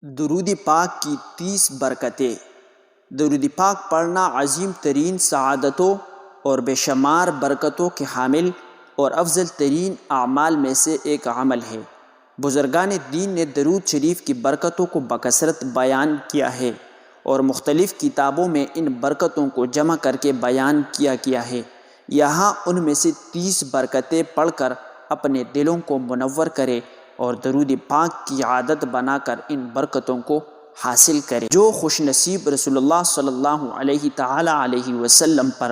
درود پاک کی 30 برکتیں۔ درود پاک پڑھنا عظیم ترین سعادتوں اور بے شمار برکتوں کے حامل اور افضل ترین اعمال میں سے ایک عمل ہے۔ بزرگان دین نے درود شریف کی برکتوں کو بکثرت بیان کیا ہے اور مختلف کتابوں میں ان برکتوں کو جمع کر کے بیان کیا ہے۔ یہاں ان میں سے 30 برکتیں پڑھ کر اپنے دلوں کو منور کرے اور درود پاک کی عادت بنا کر ان برکتوں کو حاصل کرے۔ جو خوش نصیب رسول اللہ صلی اللہ علیہ وسلم پر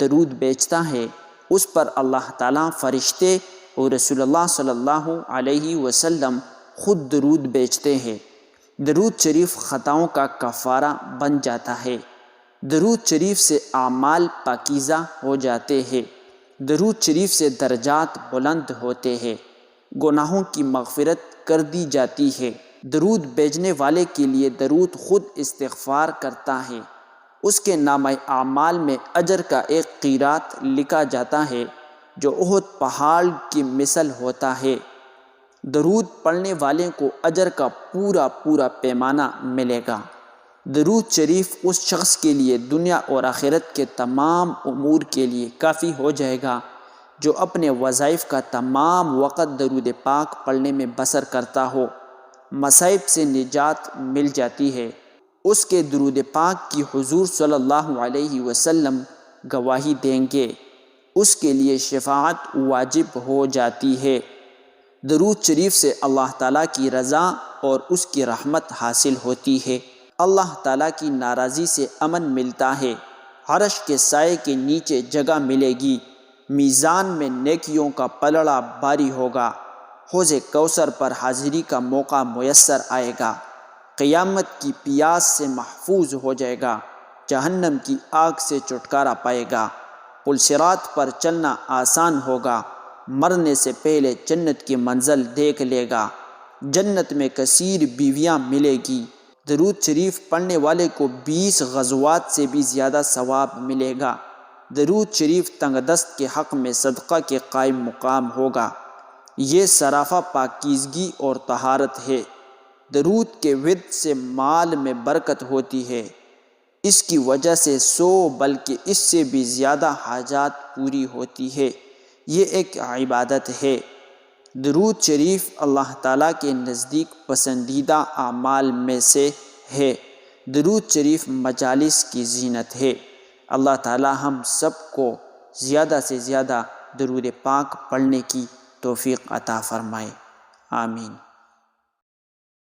درود بیچتا ہے اس پر اللہ تعالیٰ، فرشتے اور رسول اللہ صلی اللہ علیہ وسلم خود درود بیچتے ہیں۔ درود شریف خطاؤں کا کفارہ بن جاتا ہے۔ درود شریف سے اعمال پاکیزہ ہو جاتے ہیں۔ درود شریف سے درجات بلند ہوتے ہیں، گناہوں کی مغفرت کر دی جاتی ہے۔ درود بھیجنے والے کے لیے درود خود استغفار کرتا ہے۔ اس کے نامہ اعمال میں اجر کا ایک قیراط لکھا جاتا ہے جو احد پہاڑ کی مثل ہوتا ہے۔ درود پڑھنے والے کو اجر کا پورا پیمانہ ملے گا۔ درود شریف اس شخص کے لیے دنیا اور آخرت کے تمام امور کے لیے کافی ہو جائے گا جو اپنے وظائف کا تمام وقت درود پاک پڑھنے میں بسر کرتا ہو۔ مصائب سے نجات مل جاتی ہے۔ اس کے درود پاک کی حضور صلی اللہ علیہ وسلم گواہی دیں گے۔ اس کے لیے شفاعت واجب ہو جاتی ہے۔ درود شریف سے اللہ تعالیٰ کی رضا اور اس کی رحمت حاصل ہوتی ہے۔ اللہ تعالیٰ کی ناراضی سے امن ملتا ہے۔ عرش کے سائے کے نیچے جگہ ملے گی۔ میزان میں نیکیوں کا پلڑا باری ہوگا۔ حوض کوثر پر حاضری کا موقع میسر آئے گا۔ قیامت کی پیاس سے محفوظ ہو جائے گا۔ جہنم کی آگ سے چھٹکارا پائے گا۔ پل صراط پر چلنا آسان ہوگا۔ مرنے سے پہلے جنت کی منزل دیکھ لے گا۔ جنت میں کثیر بیویاں ملے گی۔ درود شریف پڑھنے والے کو 20 غزوات سے بھی زیادہ ثواب ملے گا۔ درود شریف تنگ دست کے حق میں صدقہ کے قائم مقام ہوگا۔ یہ سراپا پاکیزگی اور طہارت ہے۔ درود کے ورد سے مال میں برکت ہوتی ہے۔ اس کی وجہ سے 100 بلکہ اس سے بھی زیادہ حاجات پوری ہوتی ہے۔ یہ ایک عبادت ہے۔ درود شریف اللہ تعالیٰ کے نزدیک پسندیدہ اعمال میں سے ہے۔ درود شریف مجالس کی زینت ہے۔ اللہ تعالیٰ ہم سب کو زیادہ سے زیادہ درود پاک پڑھنے کی توفیق عطا فرمائے۔ آمین۔